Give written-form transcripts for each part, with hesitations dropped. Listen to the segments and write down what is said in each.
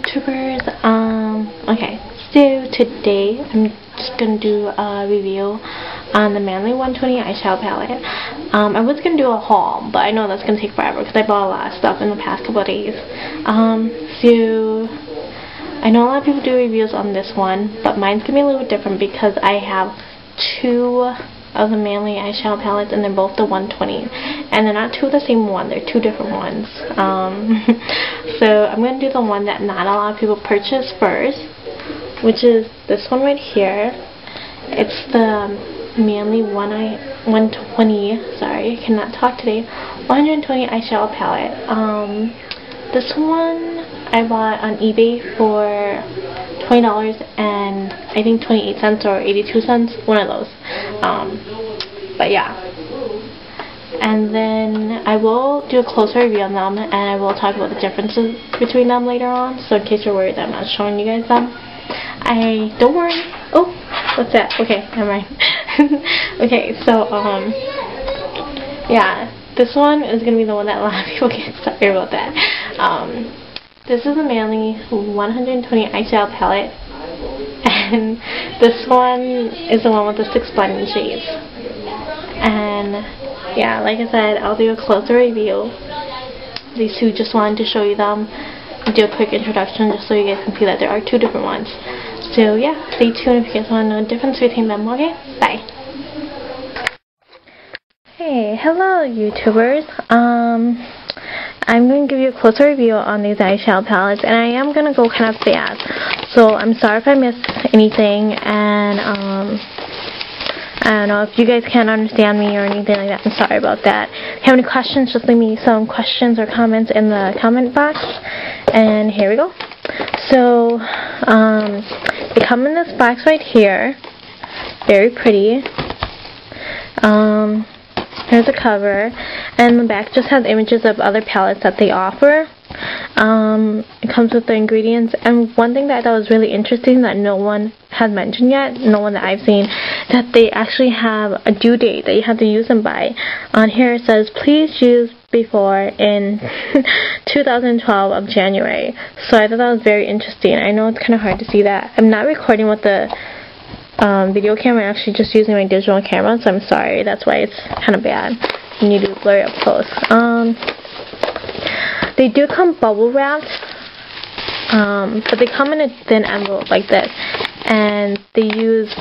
YouTubers. Okay, so today I'm just gonna do a review on the Manly 120 eyeshadow palette. I was gonna do a haul, but I know that's gonna take forever because I bought a lot of stuff in the past couple of days. So I know a lot of people do reviews on this one, but mine's gonna be a little bit different because I have two of the Manly eyeshadow palettes, and they're both the 120, and they're not two of the same one, they're two different ones. So I'm going to do the one that not a lot of people purchase first, which is this one right here. It's the Manly 120, sorry, I cannot talk today, 120 eyeshadow palette. This one I bought on eBay for $20 and I think 28 cents or 82 cents, one of those. But yeah, and then I will do a closer review on them, and I will talk about the differences between them later on, so in case you're worried that I'm not showing you guys them, don't worry. Oh, what's that? Okay, never mind. Okay, so yeah, this one is gonna be the one that a lot of people get sorry about that. This is a Manly 120 eyeshadow palette, and this one is the one with the 6 blending shades. And yeah, like I said, I'll do a closer review. These two, just wanted to show you them, do a quick introduction just so you guys can see that there are two different ones. So yeah, stay tuned if you guys want to know the difference between them. Okay, bye. Hey, hello YouTubers. I'm going to give you a closer review on these eyeshadow palettes, and I am going to go kind of fast. So I'm sorry if I missed anything, and I don't know if you guys can't understand me or anything like that. I'm sorry about that. If you have any questions, just leave me some questions or comments in the comment box. And here we go. So they come in this box right here. Very pretty. Here's the cover, and the back just has images of other palettes that they offer. It comes with the ingredients, and one thing that I thought was really interesting that no one has mentioned yet, no one that I've seen, that they actually have a due date that you have to use them by. On here it says, please use before in 2012 of January. So I thought that was very interesting. I know it's kind of hard to see that. I'm not recording with the video camera, I'm actually just using my digital camera, so I'm sorry, that's why it's kind of bad. You need to blur it up close. They do come bubble wrapped, but they come in a thin envelope like this, and they use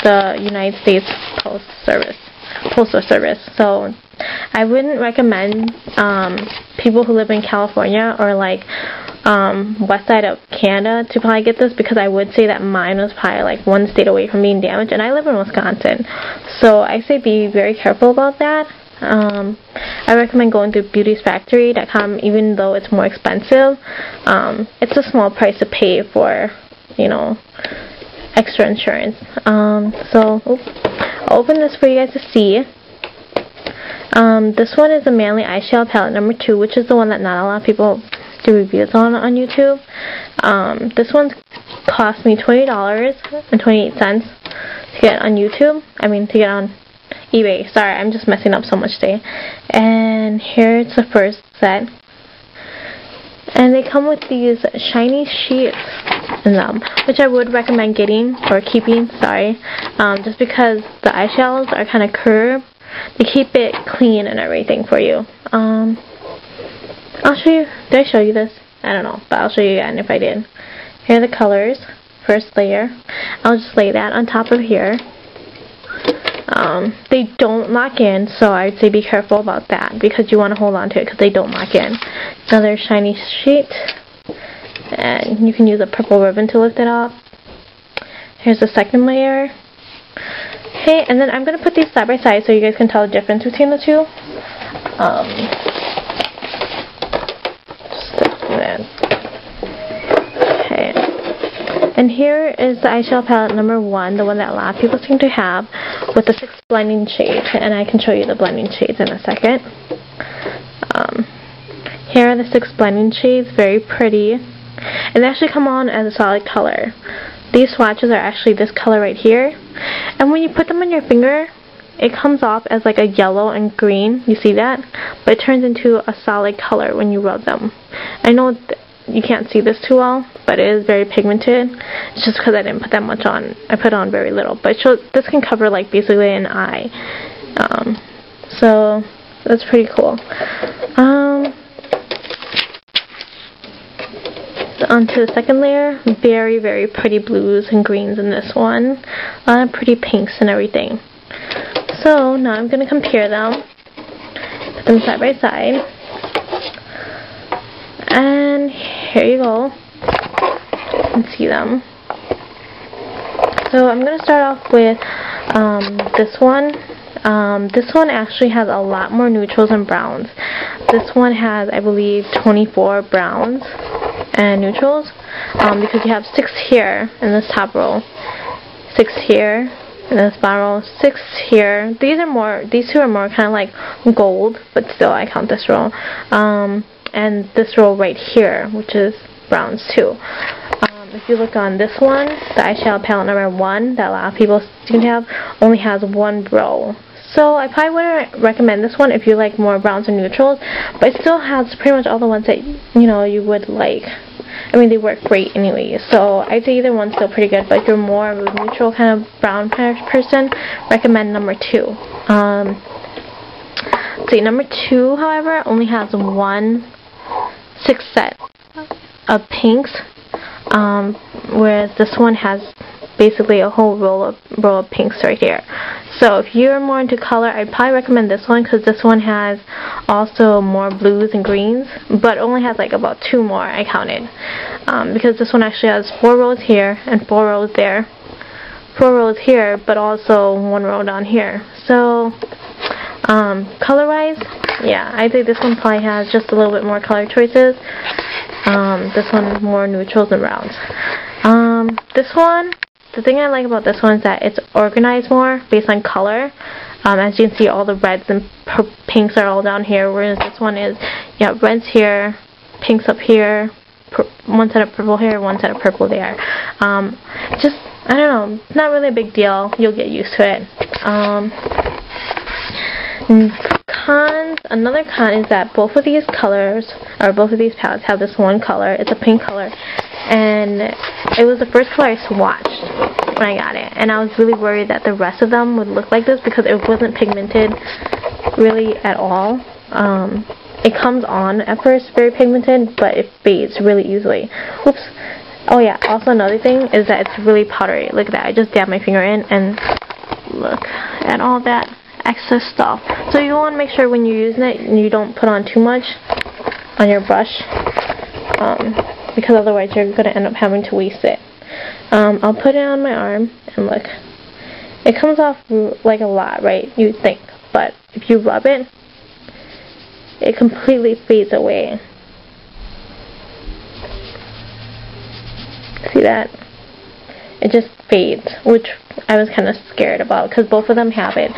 the United States Postal Service. So I wouldn't recommend people who live in California or like west side of Canada to probably get this, because I would say that mine was probably like one state away from being damaged, and I live in Wisconsin, so I say be very careful about that. I recommend going to beautiesfactory.com, even though it's more expensive. It's a small price to pay for, you know, extra insurance. So I'll open this for you guys to see. This one is the Manly eyeshadow palette number 2, which is the one that not a lot of people do reviews on YouTube. This one cost me $20 and 28 cents to get on YouTube. I mean, to get on eBay. Sorry, I'm just messing up so much today. And here's the first set. And they come with these shiny sheets in them, which I would recommend getting or keeping, sorry, just because the eyeshadows are kind of curved. They keep it clean and everything for you. I'll show you. Did I show you this? I don't know, but I'll show you again if I did. Here are the colors. First layer. I'll just lay that on top of here. They don't lock in, so I'd say be careful about that, because you want to hold on to it because they don't lock in. Another shiny sheet, and you can use a purple ribbon to lift it up. Here's the second layer. Okay, and then I'm going to put these side by side so you guys can tell the difference between the two. Okay, and here is the eyeshadow palette number 1, the one that a lot of people seem to have, with the 6 blending shades, and I can show you the blending shades in a second. Here are the 6 blending shades, very pretty, and they actually come on as a solid color. These swatches are actually this color right here, and when you put them on your finger, it comes off as like a yellow and green, you see that? But it turns into a solid color when you rub them. I know you can't see this too well, but it is very pigmented. It's just because I didn't put that much on. I put on very little, but this can cover like basically an eye. So that's pretty cool. So onto the second layer. Very, very pretty blues and greens in this one. Pretty pinks and everything. So now I'm going to compare them. Put them side by side. And here you go. You can see them. So I'm going to start off with this one. This one actually has a lot more neutrals and browns. This one has, I believe, 24 browns and neutrals, because you have 6 here in this top row, 6 here in this bottom row, 6 here. These two are more kind of like gold, but still I count this row. And this row right here, which is browns too. If you look on this one, the eyeshadow palette number 1 that a lot of people seem to have, only has 1 row. So I probably wouldn't recommend this one if you like more browns and neutrals, but it still has pretty much all the ones that you would like. I mean, they work great anyway, so I'd say either one's still pretty good, but if you're more of a neutral kind of brown kind of person, recommend number 2. See, number 2, however, only has 6 set of pinks, whereas this one has basically a whole row of pinks right here. So if you're more into color, I'd probably recommend this one, because this one has also more blues and greens, but only has like about 2 more I counted, because this one actually has 4 rows here and 4 rows there, 4 rows here, but also 1 row down here. So color wise, yeah, I'd say this one probably has just a little bit more color choices. This one more neutrals and browns. This one, the thing I like about this one is that it's organized more based on color. As you can see, all the reds and pinks are all down here, whereas this one is, you have reds here, pinks up here, one set of purple here, one set of purple there. Just, I don't know, it's not really a big deal. You'll get used to it. Cons, another con is that both of these colors, or both of these palettes have this one color. It's a pink color, and it was the first color I swatched when I got it, and I was really worried that the rest of them would look like this because it wasn't pigmented really at all. It comes on at first very pigmented, but it fades really easily. Oops. Oh yeah, also another thing is that it's really powdery. Look at that, I just dabbed my finger in and look at all that excess stuff. So you want to make sure when you're using it you don't put on too much on your brush, because otherwise you're going to end up having to waste it. I'll put it on my arm and look, it comes off like a lot, right, you'd think, but if you rub it, it completely fades away. See that? It just fades, which I was kind of scared about because both of them have it.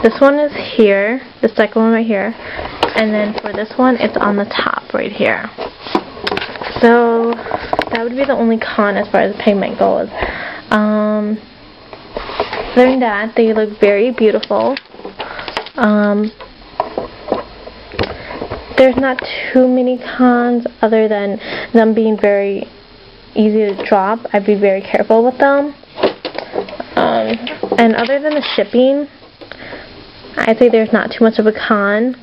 This one is here, the second one right here, and then for this one it's on the top right here. So that would be the only con as far as pigment goes. Other than that, they look very beautiful. There's not too many cons other than them being very easy to drop. I'd be very careful with them. And other than the shipping, I'd say there's not too much of a con.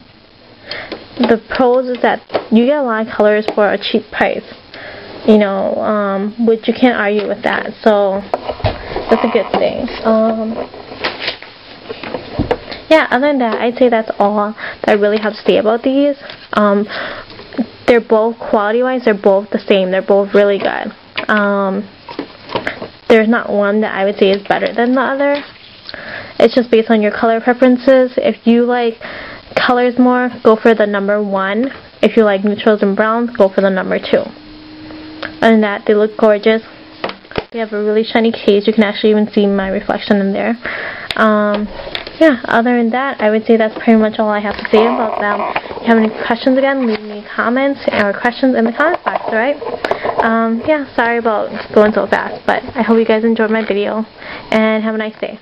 The pros is that you get a lot of colors for a cheap price, which you can't argue with that, so that's a good thing. Yeah, other than that, I'd say that's all that I really have to say about these. They're both, quality-wise, they're both the same. They're both really good. There's not one that I would say is better than the other. It's just based on your color preferences. If you like colors more, go for the number 1. If you like neutrals and browns, go for the number 2. Other than that, they look gorgeous. They have a really shiny case. You can actually even see my reflection in there. Yeah, other than that, I would say that's pretty much all I have to say about them. If you have any questions, again, leave me comments or questions in the comment box, alright? Yeah, sorry about going so fast, but I hope you guys enjoyed my video, and have a nice day.